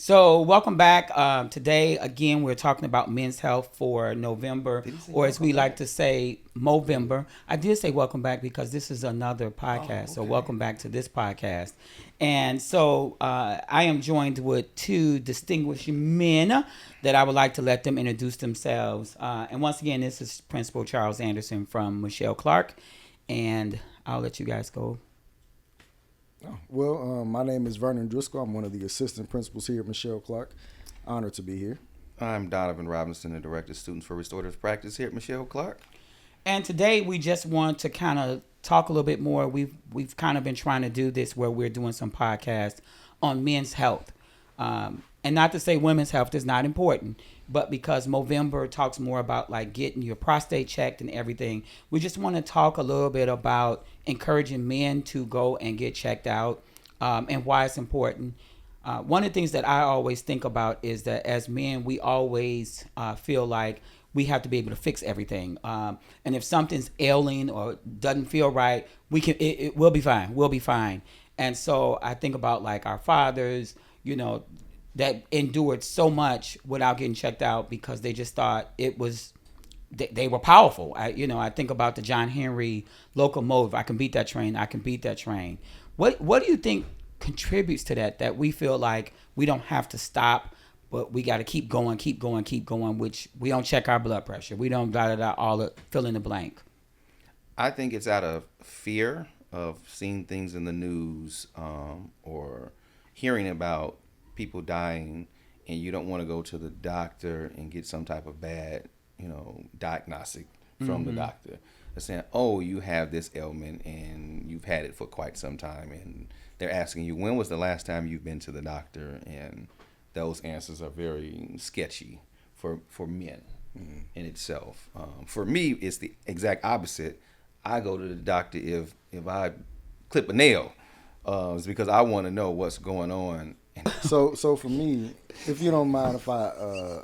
So, welcome back. Today, again, we're talking about men's health for November, Did he say or as welcome we like back? to say, Movember. I did say welcome back because this is another Oh, podcast. So, okay. welcome back to this podcast. And so, I am joined with two distinguished men that I would like to let them introduce themselves. And once again, this is Principal Charles Anderson from Michelle Clark. And I'll let you guys go. My name is Vernon Driscoll. I'm one of the assistant principals here at Michelle Clark. Honored to be here. I'm Donovan Robinson, the Director of Students for Restorative Practice here at Michelle Clark. And today we just want to kind of talk a little bit more. We've kind of been trying to do this where we're doing some podcasts on men's health, and not to say women's health is not important, but because Movember talks more about like getting your prostate checked and everything, we just want to talk a little bit about encouraging men to go and get checked out, and why it's important. One of the things that I always think about is that as men, we always feel like we have to be able to fix everything. And if something's ailing or doesn't feel right, we can. It will be fine. We'll be fine. And so I think about like our fathers, that endured so much without getting checked out because they just thought it was they were powerful. I think about the John Henry locomotive. I can beat that train. I can beat that train. What do you think contributes to that? That we feel like we don't have to stop, but we got to keep going, keep going, keep going. Which we don't check our blood pressure. We don't da da da all the fill in the blank. I think it's out of fear of seeing things in the news or hearing about people dying, and you don't want to go to the doctor and get some type of bad, diagnostic from the doctor. They're saying, "Oh, you have this ailment and you've had it for quite some time," and they're asking you, "When was the last time you've been to the doctor?" And those answers are very sketchy for men in itself. For me, it's the exact opposite. I go to the doctor if I clip a nail. It's because I want to know what's going on. So for me, if you don't mind if I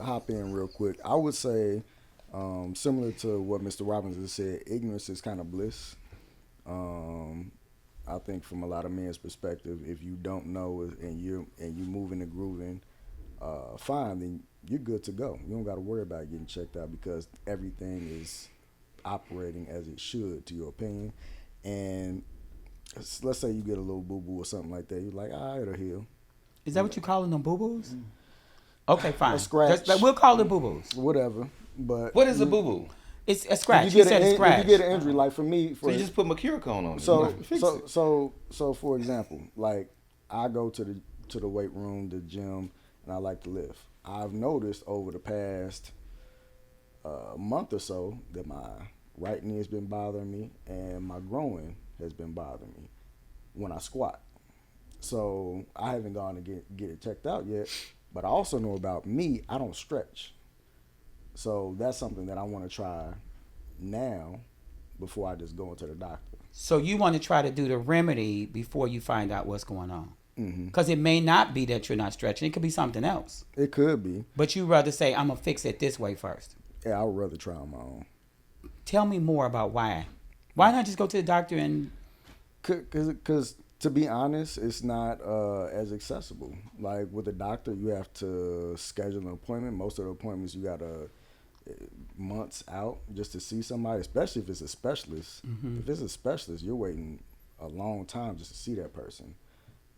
hop in real quick, I would say similar to what Mr. Robinson said, ignorance is kind of bliss. Um, I think from a lot of men's perspective, if you don't know and you moving and grooving, fine, then you're good to go. You don't got to worry about getting checked out because everything is operating as it should, to your opinion. And let's say you get a little boo boo or something like that, you're like, it'll heal. Is that You what you know, calling them boo boos? Okay, a fine. scratch, We'll call it boo boos. whatever. But What is a boo boo? It's a if you scratch. He get said a if you scratch. get an injury, like for me, So you just put Mercurocone on it. You so can fix so it. so so for example, like I go to the weight room, the gym, and I like to lift. I've noticed over the past month or so that my right knee has been bothering me and my groin has been bothering me when I squat. So I haven't gone to get it checked out yet. But I also know about me, I don't stretch. So that's something that I want to try now before I just go into the doctor. So you want to try to do the remedy before you find out what's going on. Hmm. Because it may not be that you're not stretching. It could be something else. It could be. But you rather say, I'm going to fix it this way first. Yeah, I would rather try on my own. Tell me more about why. Why not just go to the doctor and... Because to be honest, it's not as accessible. Like with a doctor, you have to schedule an appointment. Most of the appointments you got to months out just to see somebody, especially if it's a specialist. If it's a specialist, you're waiting a long time just to see that person.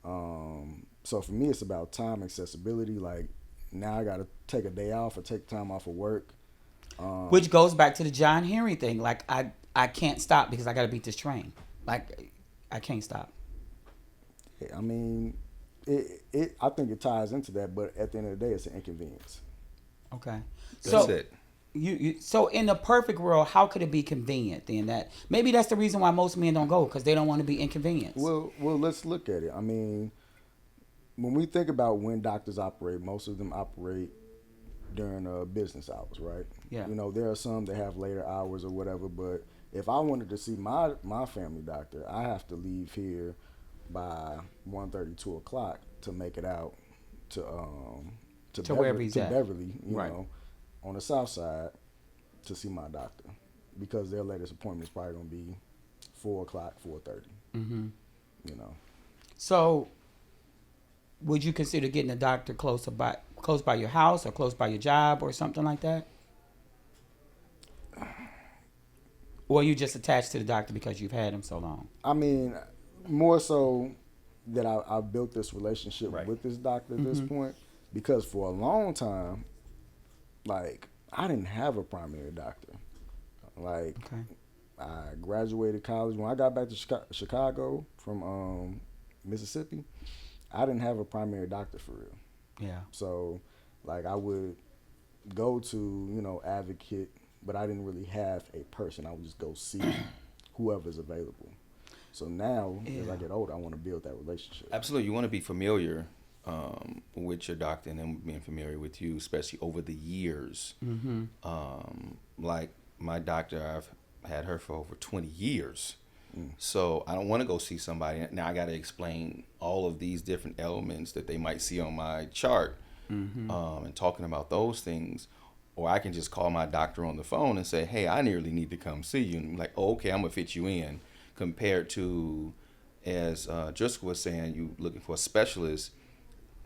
So for me, it's about time accessibility. Like now, I got to take a day off or take time off of work. Which goes back to the John Henry thing. Like, I can't stop because I got to beat this train. Like, I can't stop. I mean, I think it ties into that, but at the end of the day, it's an inconvenience. Okay. That's So it. so in the perfect world, how could it be convenient then? That maybe that's the reason why most men don't go because they don't want to be inconvenienced. Well, let's look at it. I mean, when we think about when doctors operate, most of them operate during business hours, right? Yeah. There are some that have later hours or whatever, but if I wanted to see my family doctor, I have to leave here by 1:30, 2 o'clock to make it out to To wherever he's at. Beverly, Right. on the south side to see my doctor because their latest appointment is probably gonna be 4 o'clock, 4:30. Mm-hmm. You know. So would you consider getting a doctor close by your house or close by your job or something like that? Or you just attached to the doctor because you've had him so long? I mean, more so that I built this relationship Right. with this doctor at this point, because for a long time, like, I didn't have a primary doctor. Like, Okay. I graduated college. When I got back to Chicago from Mississippi, I didn't have a primary doctor for real. Yeah. So, like, I would go to, Advocate, but I didn't really have a person. I would just go see whoever's available. So now, as I Yeah. get older, I want to build that relationship. Absolutely. You want to be familiar with your doctor and them being familiar with you, especially over the years. Mm-hmm. Like my doctor, I've had her for over 20 years. So I don't want to go see somebody. Now I got to explain all of these different elements that they might see on my chart and talking about those things. Or I can just call my doctor on the phone and say, hey, I nearly need to come see you. And I'm like, oh, okay, I'm going to fit you in. Compared to, as Driscoll was saying, you looking for a specialist.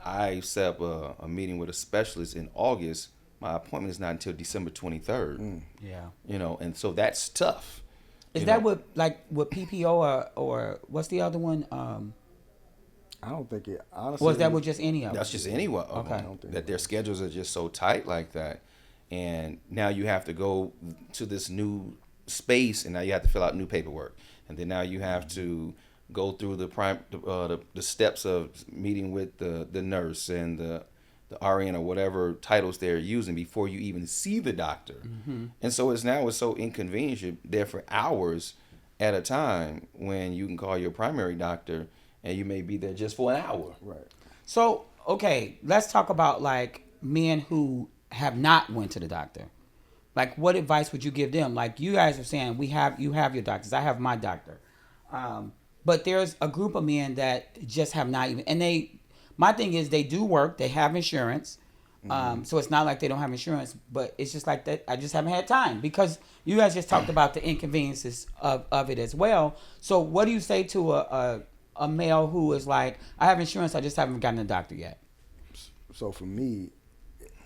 I set up a meeting with a specialist in August. My appointment is not until December 23rd. Yeah. And so that's tough. Is You that know, what PPO or what's the other one? I don't think it, honestly. Or is that with just any of them? That's just anyone of Okay. them, that their schedules are just so tight like that. And now you have to go to this new space, and now you have to fill out new paperwork. And then now you have to go through the steps of meeting with the nurse and the RN or whatever titles they're using before you even see the doctor. And so it's so inconvenient. You're there for hours at a time when you can call your primary doctor and you may be there just for an hour. Right. So, okay, let's talk about like men who have not went to the doctor. Like, what advice would you give them? Like, you guys are saying you have your doctors. I have my doctor. But there's a group of men that just have not even, and my thing is they do work, they have insurance. So it's not like they don't have insurance, but it's just like that. I just haven't had time because you guys just talked about the inconveniences of it as well. So what do you say to a male who is like, I have insurance, I just haven't gotten a doctor yet? So for me,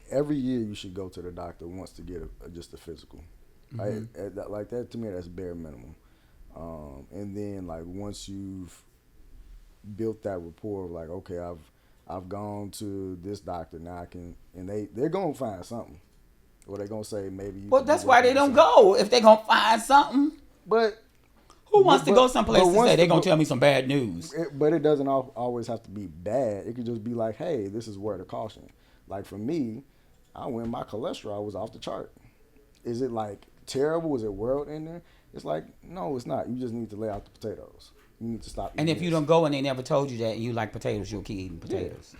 every year you should go to the doctor once to get just a physical. Like that to me, that's bare minimum. And then like once you've built that rapport of like, okay, I've gone to this doctor, now I can, and they're gonna find something, or they're gonna say maybe. Well, that's why they don't go if they're gonna find something. But Who wants to go someplace but to once say they're the- gonna tell me some bad news? But it doesn't always have to be bad. It could just be like, hey, this is word of caution. Like for me, my cholesterol was off the chart. Is it like terrible? Is it world in there? It's like, no, it's not. You just need to lay out the potatoes. You need to stop eating And if you this. don't go and they never told you that and you like potatoes, you'll keep eating potatoes.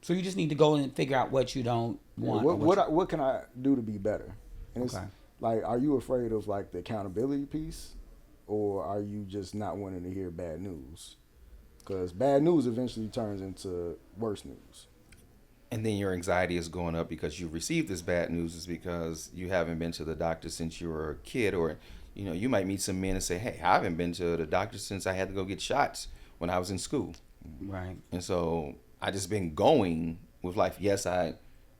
So you just need to go and figure out what you don't Yeah, want. or what can I do to be better? And it's Okay. like, are you afraid of like the accountability piece, or are you just not wanting to hear bad news? Because bad news eventually turns into worse news. And then your anxiety is going up because you received this bad news is because you haven't been to the doctor since you were a kid. Or, you might meet some men and say, hey, I haven't been to the doctor since I had to go get shots when I was in school. Right. And so I just been going with life. Yes, I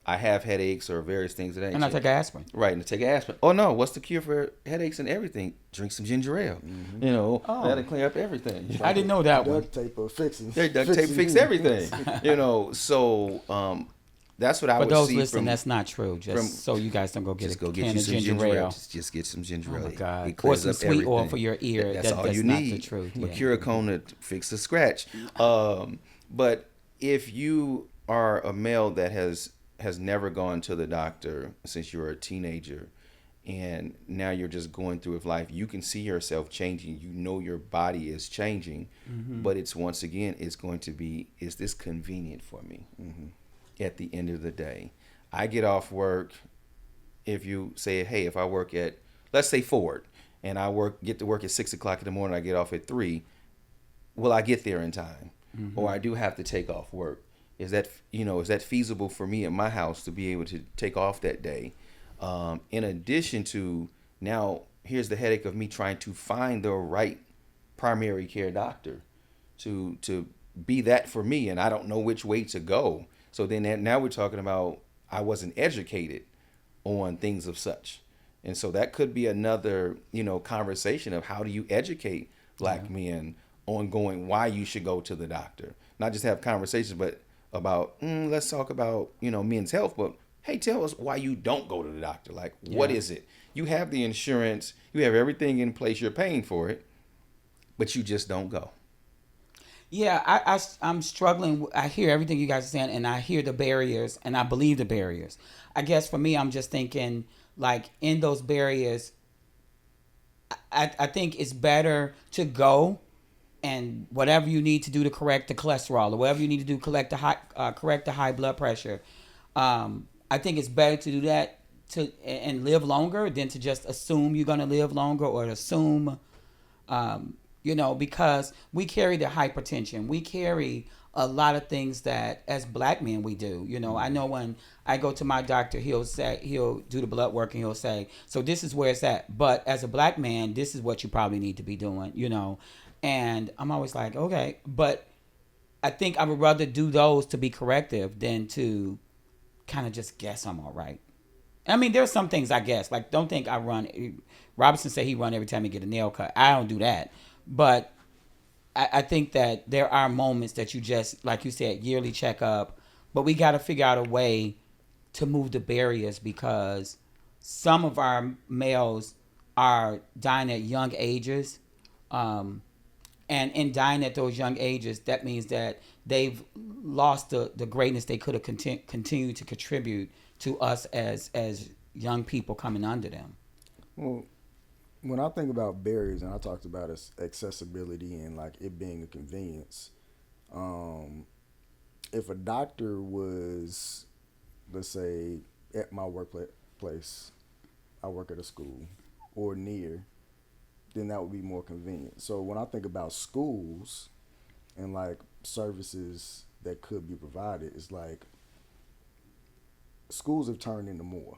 have headaches or various things of that And I nature. take aspirin. Right, and to take aspirin. Oh no, what's the cure for headaches and everything? Drink some ginger ale. Oh. That'll clear up everything. I didn't know that one. Duct tape or fixing. They duct tape fix you. everything. So that's what I For would those see listening, from. that's not true. Just so you guys don't go get Just a go get can you of some ginger ale. ale. Just get some ginger Oh ale. my God. It Or clears some up sweet oil everything. for your ear. That's all you not need. the truth. Yeah. Mercurocone to fix the scratch. But if you are a male that has never gone to the doctor since you were a teenager, and now you're just going through with life, you can see yourself changing. You know your body is changing, but it's once again, it's going to be, is this convenient for me? At the end of the day, I get off work. If you say, hey, if I work at, let's say Ford, and I get to work at 6 o'clock in the morning, I get off at 3. Will I get there in time? Or I do have to take off work. Is that feasible for me at my house to be able to take off that day? In addition to, now here's the headache of me trying to find the right primary care doctor to be that for me, and I don't know which way to go. So then now we're talking about I wasn't educated on things of such. And so that could be another, conversation of how do you educate black men on going why you should go to the doctor. Not just have conversations, but about let's talk about, men's health, but hey, tell us why you don't go to the doctor. Like, what is it? You have the insurance, you have everything in place, you're paying for it, but you just don't go. Yeah, I'm struggling. I hear everything you guys are saying, and I hear the barriers, and I believe the barriers. I guess for me, I'm just thinking, like, in those barriers, I think it's better to go and whatever you need to do to correct the cholesterol or whatever you need to do correct the high blood pressure. I think it's better to do that and live longer than to just assume you're going to live longer or assume because we carry the hypertension. We carry a lot of things that as black men we do. I know when I go to my doctor, he'll do the blood work and he'll say, so this is where it's at. But as a black man, this is what you probably need to be doing, And I'm always like, okay. But I think I would rather do those to be corrective than to kind of just guess I'm all right. I mean, there's some things I guess. Like, don't think I run. Robinson said he run every time he get a nail cut. I don't do that. But I think that there are moments that you just, like you said, yearly checkup. But we got to figure out a way to move the barriers because some of our males are dying at young ages. And in dying at those young ages, that means that they've lost the greatness they could have continued to contribute to us as young people coming under them. Well, when I think about barriers, and I talked about accessibility and like it being a convenience, if a doctor was, let's say, at my workplace, I work at a school, or near, then that would be more convenient. So when I think about schools and like services that could be provided, it's like schools have turned into more.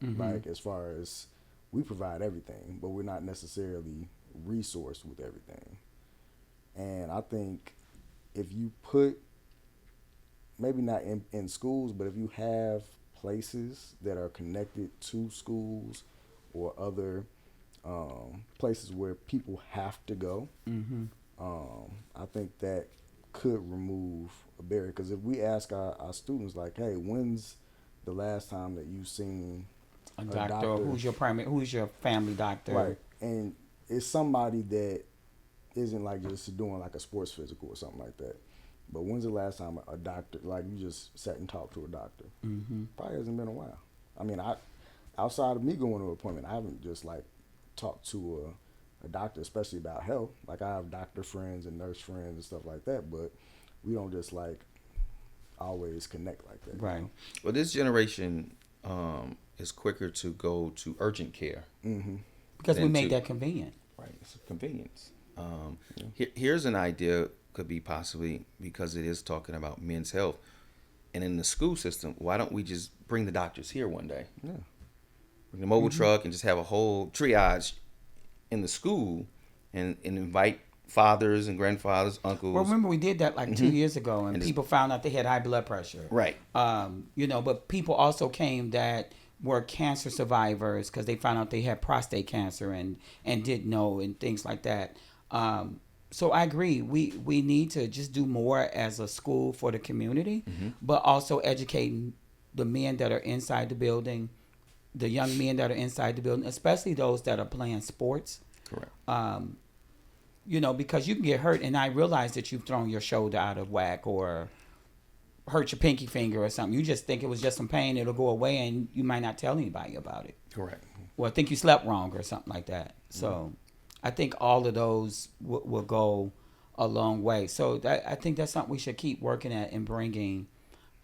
Like as far as we provide everything, but we're not necessarily resourced with everything. And I think if you put, maybe not in schools, but if you have places that are connected to schools or other places where people have to go, I think that could remove a barrier. Because if we ask our students, like, hey, when's the last time that you've seen a doctor? Who's your family doctor? Right. And it's somebody that isn't like just doing like a sports physical or something like that. But when's the last time a doctor, like you just sat and talked to a doctor? Probably hasn't been a while. I mean, outside of me going to an appointment, I haven't just like talked to a doctor, especially about health. Like I have doctor friends and nurse friends and stuff like that, but we don't just like always connect like that. Right. Well, this generation is quicker to go to urgent care. Because we made that convenient. Right. It's a convenience. Here's an idea, could be possibly, because it is talking about men's health. And in the school system, why don't we just bring the doctors here one day? Yeah. Bring the mobile truck and just have a whole triage in the school and invite fathers and grandfathers, uncles. Well, remember we did that like 2 years ago, and people found out they had high blood pressure. Right. But people also came that were cancer survivors because they found out they had prostate cancer and didn't know and things like that. So I agree. We need to just do more as a school for the community, but also educating the men that are inside the building, the young men that are inside the building, especially those that are playing sports. Correct. Because you can get hurt, and I realize that you've thrown your shoulder out of whack or hurt your pinky finger or something. You just think it was just some pain, it'll go away, and you might not tell anybody about it. Correct. Or think you slept wrong or something like that. So I think all of those will go a long way. So I think that's something we should keep working at and bringing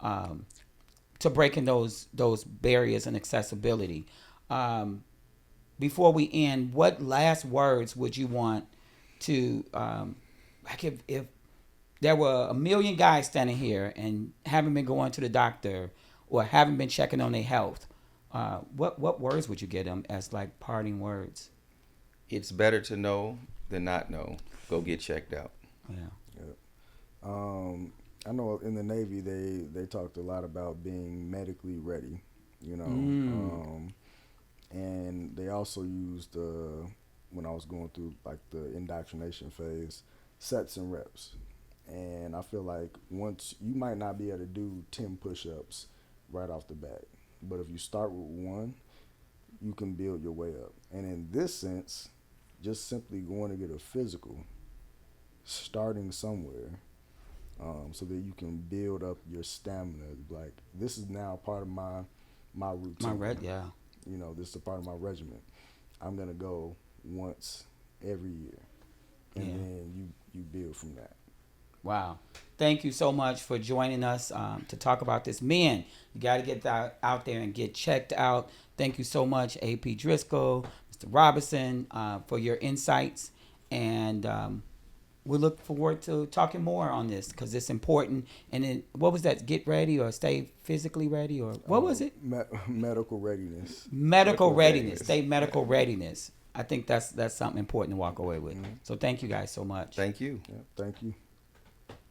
to breaking those barriers and accessibility. Before we end, what last words would you want to, like if there were 1 million guys standing here and haven't been going to the doctor or haven't been checking on their health, what words would you give them as like parting words? It's better to know than not know. Go get checked out. Yeah. I know in the Navy they talked a lot about being medically ready, you know, and they also used when I was going through like the indoctrination phase, sets and reps. And I feel like once you might not be able to do 10 push-ups right off the bat, but if you start with one, you can build your way up. And in this sense, just simply going to get a physical, starting somewhere, so that you can build up your stamina. Like, this is now part of my routine. Yeah. You know, this is a part of my regimen. I'm gonna go once every year, and then you build from that. Wow. Thank you so much for joining us to talk about this. Men, you got to get out there and get checked out. Thank you so much, AP Driscoll, Mr. Robinson, for your insights. And we look forward to talking more on this because it's important. And then, what was that? Get ready or stay physically ready, or what was it? Medical readiness. Medical readiness. Stay medical readiness. I think that's something important to walk away with. So thank you guys so much. Thank you. Yeah, thank you.